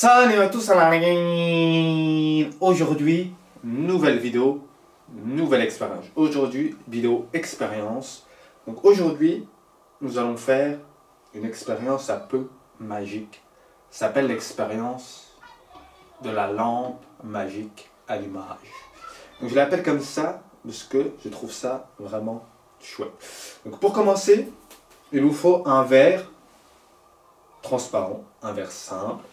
Salut à tous, aujourd'hui, nouvelle vidéo, nouvelle expérience. Aujourd'hui, vidéo expérience. Donc aujourd'hui, nous allons faire une expérience un peu magique. Ça s'appelle l'expérience de la lampe magique allumage. Donc je l'appelle comme ça parce que je trouve ça vraiment chouette. Donc pour commencer, il vous faut un verre transparent, un verre simple.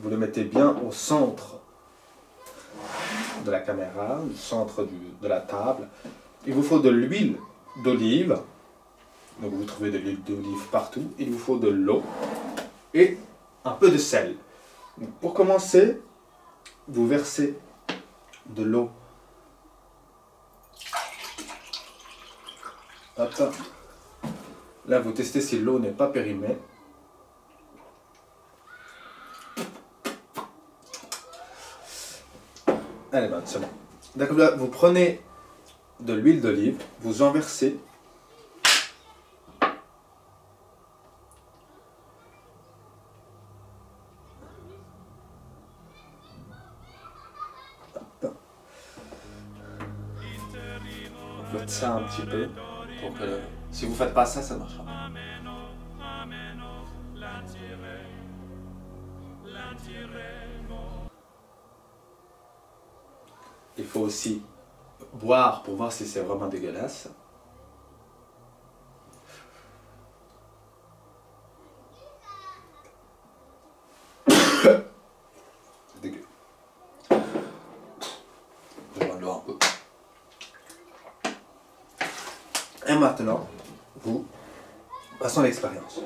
Vous le mettez bien au centre de la caméra, au centre de la table. Il vous faut de l'huile d'olive. Donc vous trouvez de l'huile d'olive partout. Il vous faut de l'eau et un peu de sel. Donc pour commencer, vous versez de l'eau. Hop. Là, vous testez si l'eau n'est pas périmée. Elle est bonne, c'est bon. D'accord, là, vous prenez de l'huile d'olive, vous en versez. Hop. Vous faites ça un petit peu pour que si vous ne faites pas ça, ça ne marchera pas. Il faut aussi boire pour voir si c'est vraiment dégueulasse. C'est dégueu. Je vais l'eau un peu. Et maintenant, vous passons à l'expérience.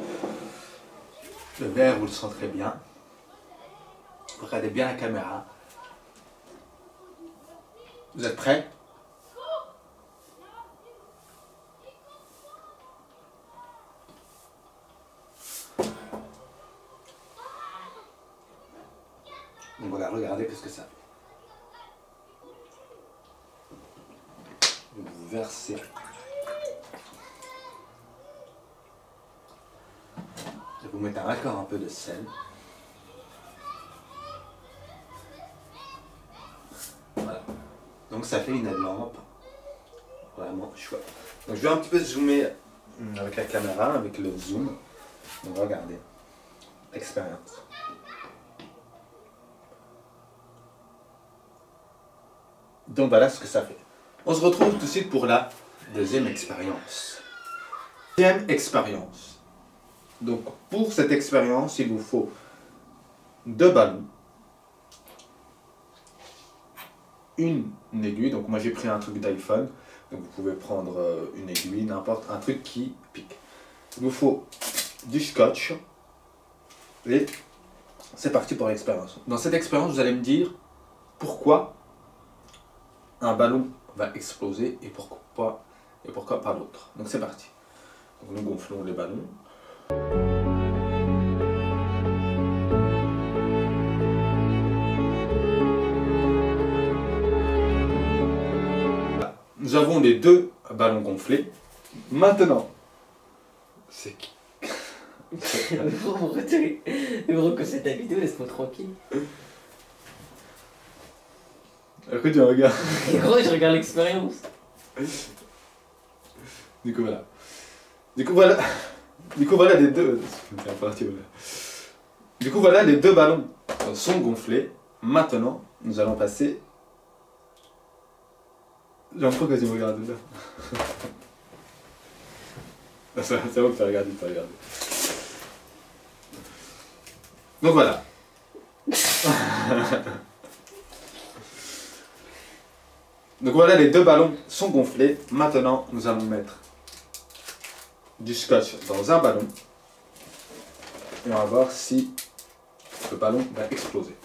Le verre, vous le sentirez bien. Vous regardez bien la caméra. Vous êtes prêts? Donc voilà, regardez qu'est-ce que ça fait. Vous versez. Et vous mettez encore un peu de sel. Voilà. Donc ça fait une lampe vraiment chouette. Donc je vais un petit peu zoomer avec la caméra, avec le zoom. Donc regardez, expérience. Donc voilà ce que ça fait. On se retrouve tout de suite pour la deuxième expérience. Deuxième expérience. Donc pour cette expérience, il vous faut 2 ballons. Une aiguille, donc moi j'ai pris un truc d'iPhone, donc vous pouvez prendre une aiguille, n'importe, un truc qui pique. Il vous faut du scotch et c'est parti pour l'expérience. Dans cette expérience, vous allez me dire pourquoi un ballon va exploser et pourquoi pas l'autre. Donc c'est parti. Donc nous gonflons les ballons. Nous avons les 2 ballons gonflés. Maintenant, c'est qui? Mais gros, que c'est ta vidéo, laisse-moi tranquille. Écoute, tu regardes. Gros, je regarde l'expérience. Du coup, voilà. Du coup, voilà les 2. C'est parti, voilà. Du coup, voilà, les 2 ballons sont gonflés. Maintenant, nous allons passer. J'aime trop que tu me regardes là. C'est bon que tu regardes, tu regardes. Donc voilà. Donc voilà, les 2 ballons sont gonflés. Maintenant, nous allons mettre du scotch dans un ballon. Et on va voir si le ballon va exploser.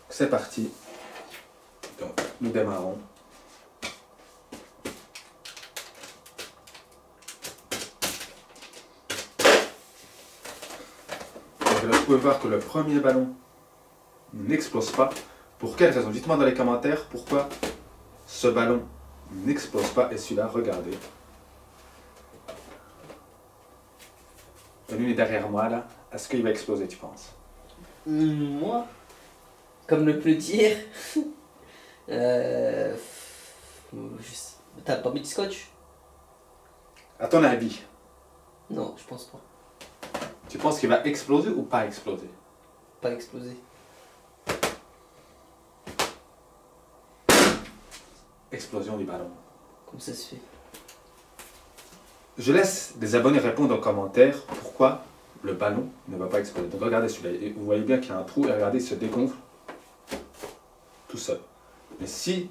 C'est parti. Donc, nous démarrons. Là, vous pouvez voir que le premier ballon n'explose pas. Pour quelle raison? Dites-moi dans les commentaires pourquoi ce ballon n'explose pas. Et celui-là, regardez. Et lui est derrière moi là. Est-ce qu'il va exploser, tu penses? Moi, comme le peut dire, t'as pas mis de scotch? À ton avis, Non, je pense pas. tu penses qu'il va exploser ou pas exploser? Pas exploser. Explosion du ballon. Comme ça se fait. Je laisse des abonnés répondre en commentaire pourquoi le ballon ne va pas exploser. Donc regardez celui-là, et vous voyez bien qu'il y a un trou et regardez, il se dégonfle tout seul. Mais si,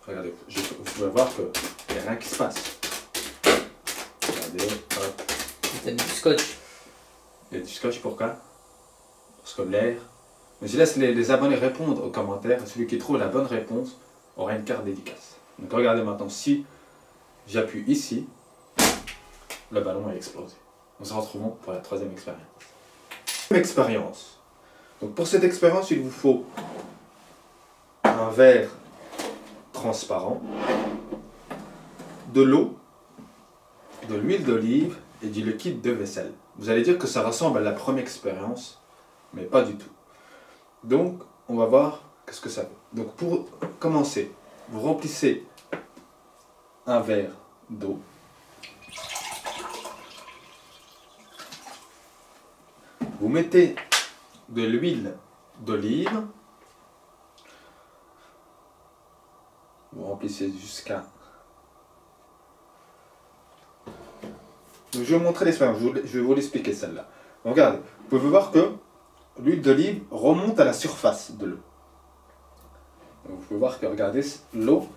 regardez, vous pouvez voir qu'il n'y a rien qui se passe. Regardez, hop. T'as mis du scotch. Il y a du scotch, pourquoi? Parce que l'air... Mais je laisse les abonnés répondre aux commentaires et celui qui trouve la bonne réponse aura une carte dédicace. Donc regardez maintenant, si j'appuie ici, le ballon a explosé. Nous se retrouvons pour la troisième expérience. Donc pour cette expérience, il vous faut un verre transparent, de l'eau, de l'huile d'olive et du liquide de vaisselle. Vous allez dire que ça ressemble à la première expérience, mais pas du tout. Donc, on va voir qu'est-ce que ça fait. Donc pour commencer, vous remplissez un verre d'eau. Vous mettez de l'huile d'olive. Vous remplissez jusqu'à... Je vais vous montrer l'expérience, je vais vous l'expliquer celle-là. Regardez, vous pouvez voir que l'huile d'olive remonte à la surface de l'eau. Vous pouvez voir que, regardez, l'eau...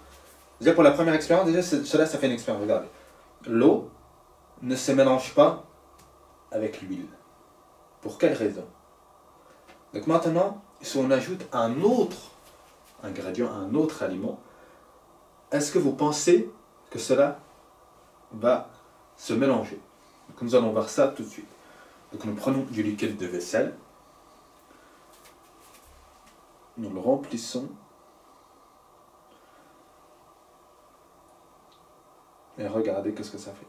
Déjà pour la première expérience, déjà cela ça fait une expérience, regardez. L'eau ne se mélange pas avec l'huile. Pour quelle raison? Donc maintenant, si on ajoute un autre ingrédient, un autre aliment, est-ce que vous pensez que cela va se mélanger? Donc nous allons voir ça tout de suite. Donc nous prenons du liquide de vaisselle, nous le remplissons, et regardez qu'est-ce que ça fait.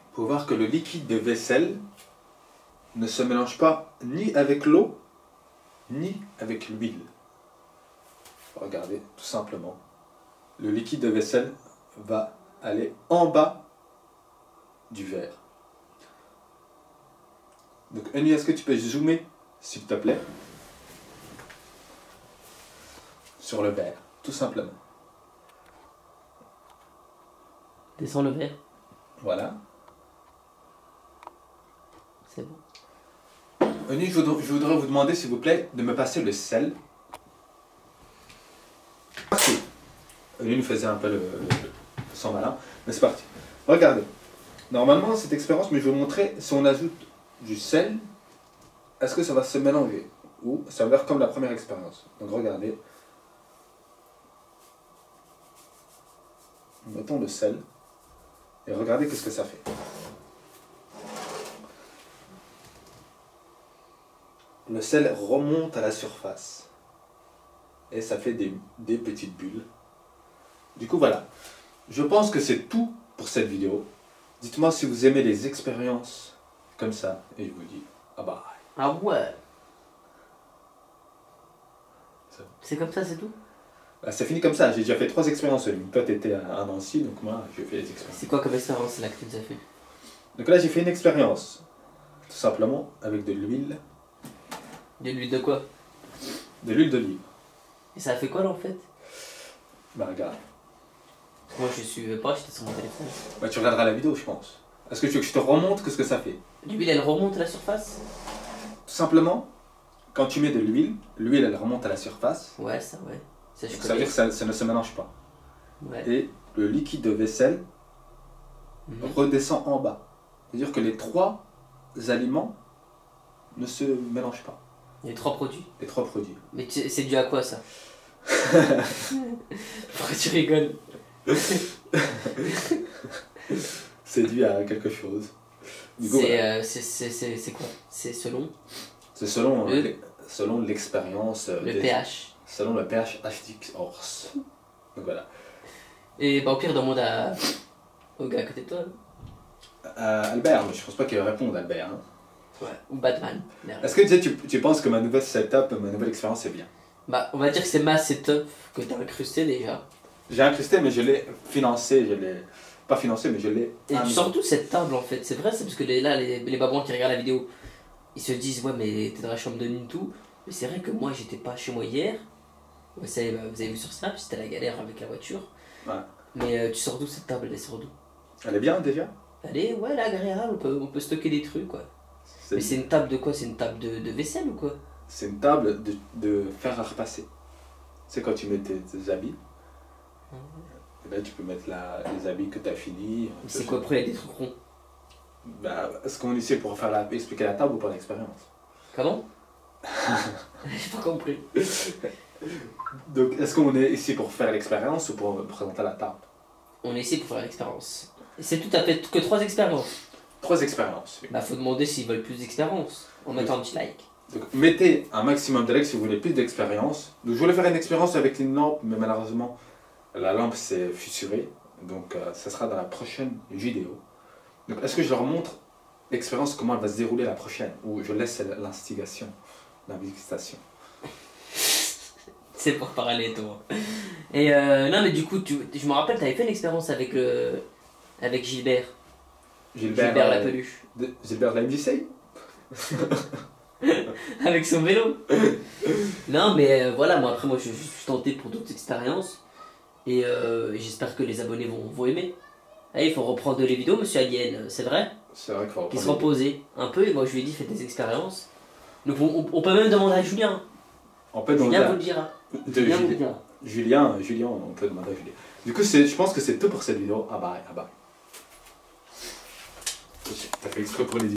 Vous pouvez voir que le liquide de vaisselle ne se mélange pas ni avec l'eau, ni avec l'huile. Regardez, tout simplement. Le liquide de vaisselle va aller en bas du verre. Donc, Annie, est-ce que tu peux zoomer, s'il te plaît, sur le verre, tout simplement. Descends le verre. Voilà. C'est bon. Annie, je voudrais vous demander, s'il vous plaît, de me passer le sel. Parti. Annie nous faisait un peu le sang malin, mais c'est parti. Regardez. Normalement, cette expérience, mais je vais vous montrer, si on ajoute du sel, est-ce que ça va se mélanger? Ou ça va faire comme la première expérience. Donc regardez. Mettons le sel. Et regardez qu'est-ce que ça fait. Le sel remonte à la surface. Et ça fait des petites bulles. Du coup, voilà. Je pense que c'est tout pour cette vidéo. Dites-moi si vous aimez les expériences comme ça. Et je vous dis, bye bye. Ah ouais. C'est comme ça, c'est tout? Bah, c'est fini comme ça. J'ai déjà fait 3 expériences. Toi, tu étais à Nancy, donc moi, j'ai fait les expériences. C'est quoi comme expérience là que tu nous as fait? Donc là, j'ai fait une expérience. Tout simplement avec de l'huile. De l'huile de quoi? De l'huile d'olive. Et ça a fait quoi là en fait? Bah, regarde. Moi je suivais pas, j'étais sur mon téléphone. Bah, tu regarderas la vidéo, je pense. Est-ce que tu veux que je te remonte qu'est-ce que ça fait? L'huile elle remonte à la surface? Tout simplement, quand tu mets de l'huile, l'huile elle remonte à la surface. Ouais, ça ouais. Ça, je Donc, ça veut dire que ça ne se mélange pas. Ouais. Et le liquide de vaisselle redescend en bas. C'est-à-dire que les 3 aliments ne se mélangent pas. Les 3 produits. Les 3 produits. Mais c'est dû à quoi ça? Pourquoi tu rigoles? C'est dû à quelque chose. Du coup, voilà. C'est quoi? C'est selon? C'est selon l'expérience. Le pH. Selon le pH HDX Horse. Donc voilà. Et bah au pire demande à Au gars à côté de toi. Albert, mais je pense pas qu'il va répondre, Albert. Hein. Ouais. Ou Batman. Derrière. Est-ce que tu penses que ma nouvelle setup, ma nouvelle expérience est bien? Bah, on va dire que c'est ma setup que t'as incrusté déjà. J'ai incrusté, mais je l'ai financé, je l'ai... Pas financé, mais je l'ai... Et tu sors d'où cette table en fait? C'est vrai, c'est parce que les babouins qui regardent la vidéo, ils se disent ouais mais t'es dans la chambre de nuit et tout. Mais c'est vrai que moi j'étais pas chez moi hier. Vous avez vu sur Snap, c'était la galère avec la voiture. Ouais. Mais tu sors d'où cette table? Elle sort d'où? Elle est bien déjà? Elle est, ouais, elle est agréable, on peut stocker des trucs quoi. Mais c'est une table de quoi? C'est une table de vaisselle ou quoi? C'est une table de fer à repasser. C'est quand tu mets tes habits. Et là, tu peux mettre les habits que tu as finis. C'est quoi après, il y a des trucs ronds? Bah, est-ce qu'on est ici pour expliquer la table ou pour l'expérience? Comment? J'ai pas compris. Donc, est-ce qu'on est ici pour faire l'expérience ou pour présenter la table? On est ici pour faire l'expérience. Et c'est tout à fait que 3 expériences. 3 expériences. Oui. Bah, faut demander s'ils veulent plus d'expérience en mettant un petit like. Donc, mettez un maximum de likes si vous voulez plus d'expérience. Donc, je voulais faire une expérience avec une lampe, mais malheureusement, la lampe s'est fissurée. Donc, ça sera dans la prochaine vidéo. Donc, est-ce que je leur montre l'expérience, comment elle va se dérouler la prochaine? Ou je laisse l'instigation, l'invitation? C'est pour parler, toi. Et non, mais du coup, je me rappelle, t'avais fait une expérience avec, avec Gilbert. Gilbert la peluche. Gilbert la MJC? Avec son vélo. Non, mais voilà, moi après, moi je suis tenté pour d'autres expériences. Et j'espère que les abonnés vont aimer. Allez, il faut reprendre les vidéos, monsieur Alien, c'est vrai? C'est vrai qu'il faut reprendre. Qu'il se reposait un peu, et moi je lui ai dit, faites des expériences. Donc on peut même demander à Julien. On peut demander Julien vous le dira. Julien, on peut demander à Julien. Du coup, je pense que c'est tout pour cette vidéo. Ah bye, ah bye. T'as fait exprès pour les